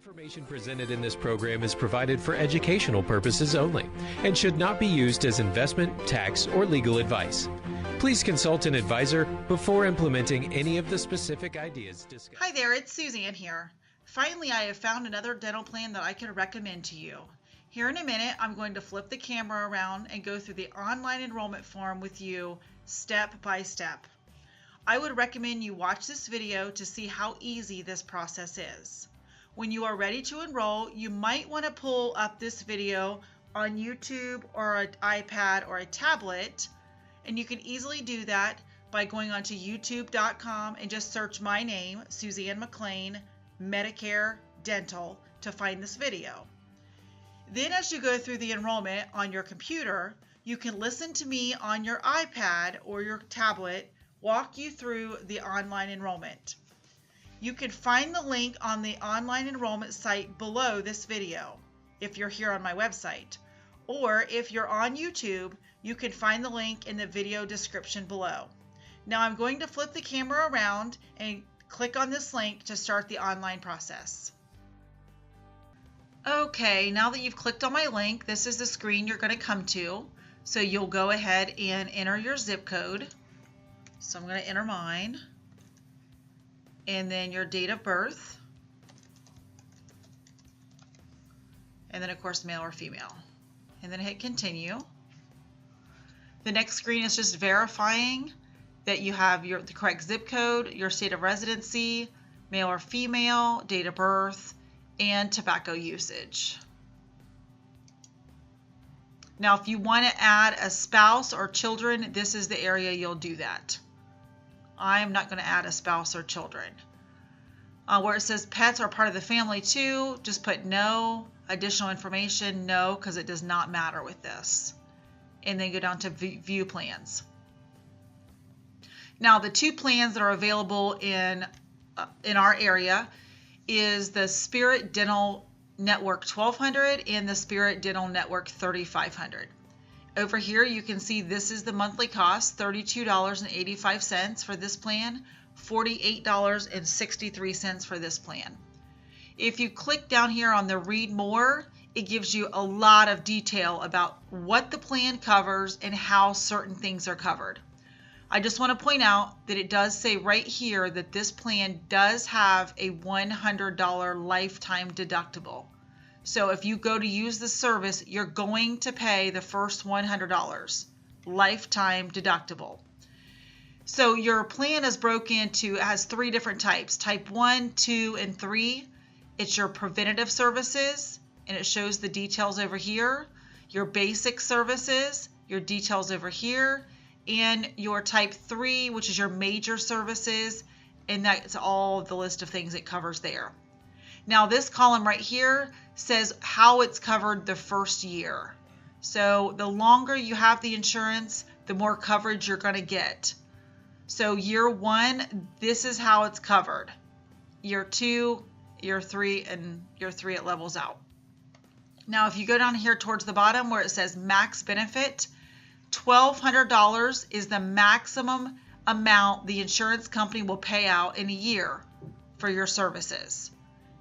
Information presented in this program is provided for educational purposes only and should not be used as investment, tax, or legal advice. Please consult an advisor before implementing any of the specific ideas discussed. Hi there, it's Suzanne here. Finally, I have found another dental plan that I can recommend to you. Here in a minute, I'm going to flip the camera around and go through the online enrollment form with you step by step. I would recommend you watch this video to see how easy this process is. When you are ready to enroll, you might want to pull up this video on YouTube or an iPad or a tablet, and you can easily do that by going onto youtube.com and just search my name, Suzanne McClain, Medicare Dental, to find this video. Then as you go through the enrollment on your computer, you can listen to me on your iPad or your tablet walk you through the online enrollment. You can find the link on the online enrollment site below this video if you're here on my website. Or if you're on YouTube, you can find the link in the video description below. Now I'm going to flip the camera around and click on this link to start the online process. Okay, now that you've clicked on my link, this is the screen you're going to come to. So you'll go ahead and enter your zip code. So I'm going to enter mine. And then your date of birth. And then of course male or female. And then hit continue. The next screen is just verifying that you have the correct zip code, your state of residency, male or female, date of birth, and tobacco usage. Now if you want to add a spouse or children, this is the area you'll do that. I'm not going to add a spouse or children. Where it says pets are part of the family too, just put no. Additional information, no, because it does not matter with this. And then go down to view plans. Now the two plans that are available in our area is the Spirit Dental Network 1200 and the Spirit Dental Network 3500. Over here you can see this is the monthly cost, $32.85 for this plan, $48.63 for this plan. If you click down here on the read more, it gives you a lot of detail about what the plan covers and how certain things are covered. I just want to point out that it does say right here that this plan does have a $100 lifetime deductible. So if you go to use the service, you're going to pay the first $100 lifetime deductible. So your plan is broken into, has three different types, type 1, 2, and 3. It's your preventative services, and it shows the details over here, your basic services, your details over here, and your type 3, which is your major services, and that's all the list of things it covers there. Now this column right here says how it's covered the first year. So the longer you have the insurance, the more coverage you're going to get. So year 1, this is how it's covered. Year 2, year 3, and year 3 it levels out. Now if you go down here towards the bottom where it says max benefit, $1,200 is the maximum amount the insurance company will pay out in a year for your services.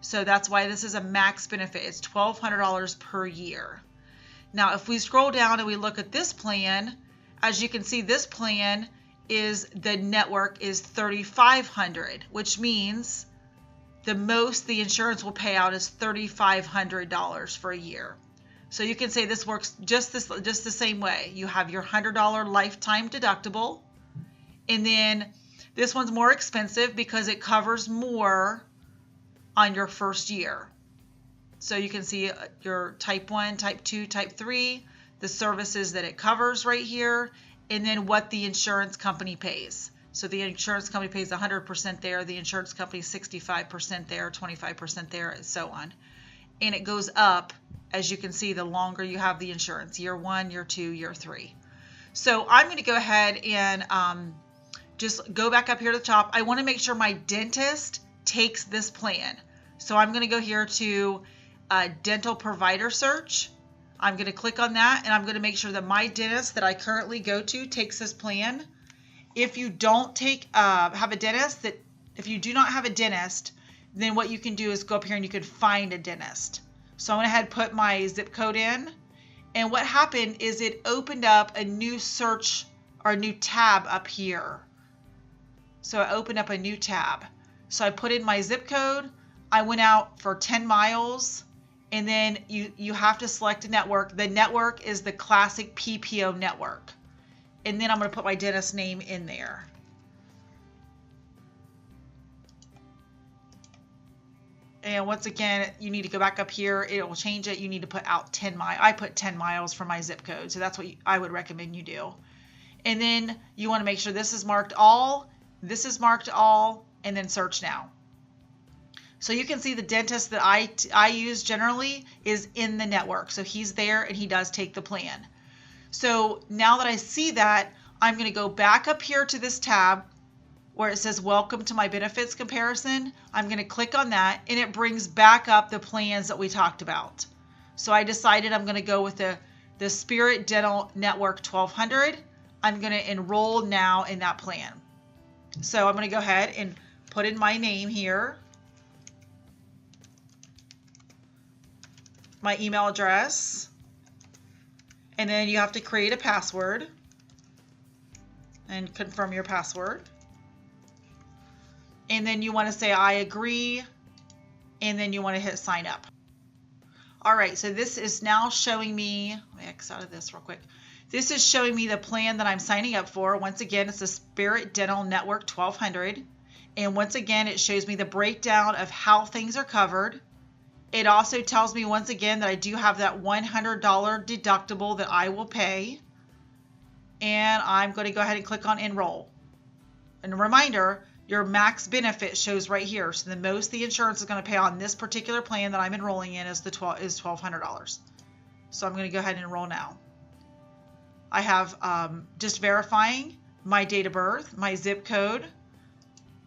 So that's why this is a max benefit. It's $1,200 per year. Now if we scroll down and we look at this plan, as you can see, this plan is the network is $3,500, which means the most the insurance will pay out is $3,500 for a year. So you can say this works just the same way. You have your $100 lifetime deductible, and then this one's more expensive because it covers more on your first year. So you can see your type 1, type 2, type 3, the services that it covers right here, and then what the insurance company pays. So the insurance company pays 100% there, the insurance company 65% there, 25% there, and so on. And it goes up, as you can see, the longer you have the insurance, year 1, year 2, year 3. So I'm going to go ahead and just go back up here to the top. I want to make sure my dentist takes this plan. So I'm going to go here to dental provider search. I'm going to click on that, and I'm going to make sure that my dentist that I currently go to takes this plan. If you don't have a dentist, if you do not have a dentist, then what you can do is go up here and you can find a dentist. So I went ahead and put my zip code in, and what happened is it opened up a new search or a new tab up here. So I opened up a new tab. So I put in my zip code, I went out for 10 miles, and then you have to select a network. The network is the classic PPO network. And then I'm going to put my dentist name in there. And once again, you need to go back up here. It will change it. You need to put out 10 miles. I put 10 miles for my zip code. So that's what I would recommend you do. And then you want to make sure this is marked all, this is marked all, and then search now. So you can see the dentist that I use generally is in the network. So he's there and he does take the plan. So now that I see that, I'm going to go back up here to this tab where it says welcome to my benefits comparison. I'm going to click on that and it brings back up the plans that we talked about. So I decided I'm going to go with the Spirit Dental Network 1200. I'm going to enroll now in that plan. So I'm going to go ahead and put in my name here, my email address, and then you have to create a password and confirm your password. And then you want to say I agree, and then you want to hit sign up. All right, so this is now showing me, let me X out of this real quick. This is showing me the plan that I'm signing up for. Once again, it's the Spirit Dental Network 1200. And once again, it shows me the breakdown of how things are covered. It also tells me once again that I do have that $100 deductible that I will pay. And I'm going to go ahead and click on enroll. And a reminder, your max benefit shows right here. So the most the insurance is going to pay on this particular plan that I'm enrolling in is $1,200. So I'm going to go ahead and enroll now. I have just verifying my date of birth, my zip code,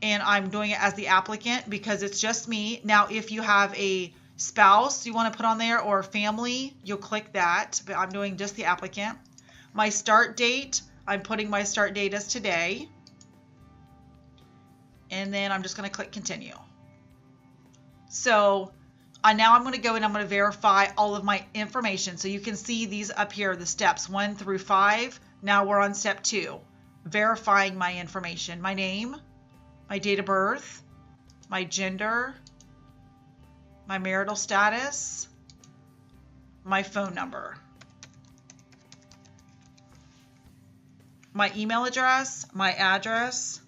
and I'm doing it as the applicant because it's just me. Now, if you have a spouse you want to put on there or family, you'll click that, but I'm doing just the applicant. My start date, I'm putting my start date as today. And then I'm just going to click continue. So now I'm going to go and I'm going to verify all of my information. So you can see these up here, the steps 1 through 5. Now we're on step 2, verifying my information, my name, my date of birth, my gender, my marital status, my phone number, my email address, my address,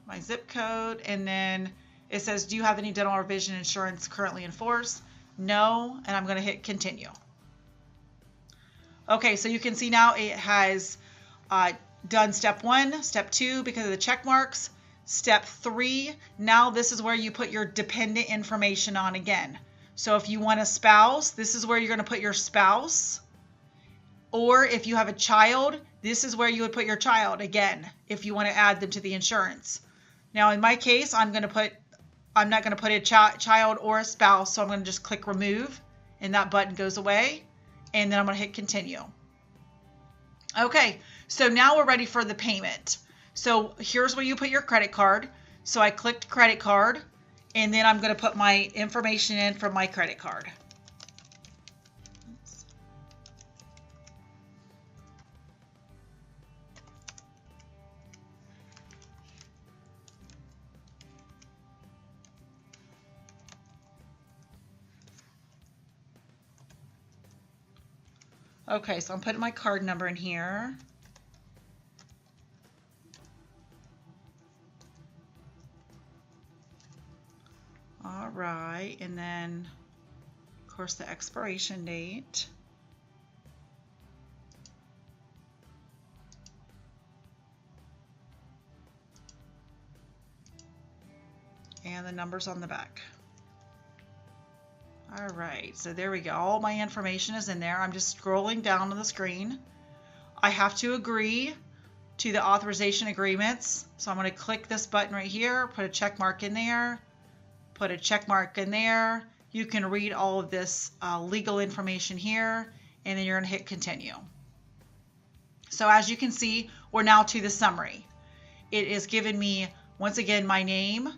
my zip code, and then it says, do you have any dental or vision insurance currently in force? No, and I'm going to hit continue. Okay, so you can see now it has done step 1, step 2 because of the check marks, step 3. Now this is where you put your dependent information on again. So if you want a spouse, this is where you're going to put your spouse. Or if you have a child, this is where you would put your child again if you want to add them to the insurance. Now in my case, I'm not going to put a child or a spouse, so I'm going to just click remove, and that button goes away, and then I'm going to hit continue. Okay, so now we're ready for the payment. So here's where you put your credit card. So I clicked credit card, and then I'm going to put my information in from my credit card. Okay, so I'm putting my card number in here. All right, and then, of course, the expiration date. And the numbers on the back. All right, so there we go. All my information is in there. I'm just scrolling down on the screen. I have to agree to the authorization agreements. So I'm going to click this button right here, put a check mark in there, put a check mark in there, you can read all of this legal information here, and then you're going to hit continue. So as you can see, we're now to the summary. It is giving me, once again, my name,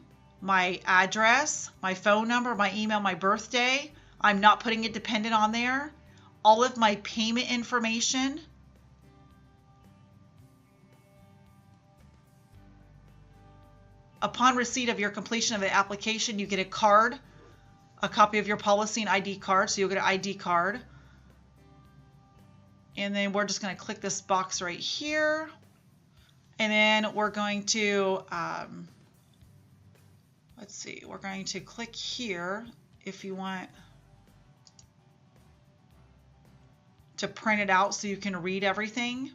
my address, my phone number, my email, my birthday. I'm not putting it dependent on there. All of my payment information. Upon receipt of your completion of the application, you get a card, a copy of your policy and ID card. So you'll get an ID card. And then we're just going to click this box right here. And then we're going to, let's see, we're going to click here if you want to print it out so you can read everything.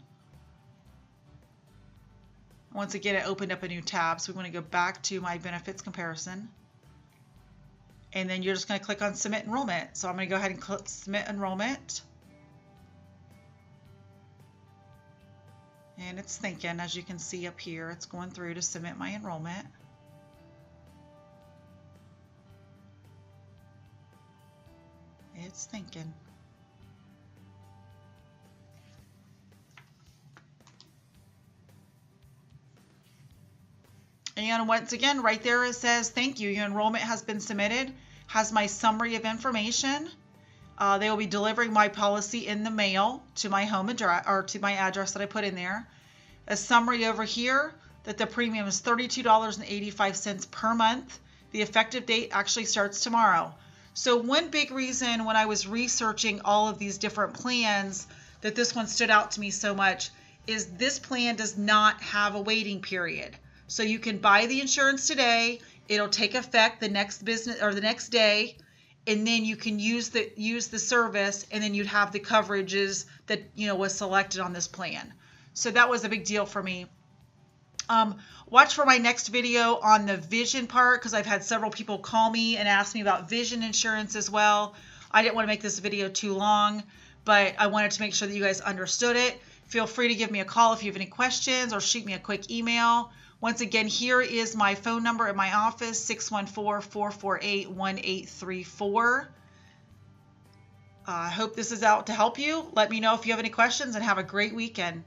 Once again, it opened up a new tab, so we want to go back to my benefits comparison. And then you're just going to click on submit enrollment. So I'm going to go ahead and click submit enrollment. And it's thinking, as you can see up here, it's going through to submit my enrollment. It's thinking. And once again, right there it says, thank you. Your enrollment has been submitted. Has my summary of information. They will be delivering my policy in the mail to my home address, or to my address that I put in there. A summary over here that the premium is $32.85 per month. The effective date actually starts tomorrow. So one big reason when I was researching all of these different plans that this one stood out to me so much is this plan does not have a waiting period. So you can buy the insurance today. It'll take effect the next business or the next day. And then you can use the service, and then you'd have the coverages that was selected on this plan. So that was a big deal for me. Watch for my next video on the vision part, because I've had several people call me and ask me about vision insurance as well. I didn't want to make this video too long, but I wanted to make sure that you guys understood it. Feel free to give me a call if you have any questions, or shoot me a quick email. Once again, here is my phone number at my office, 614-448-1834. I hope this is out to help you. Let me know if you have any questions, and have a great weekend.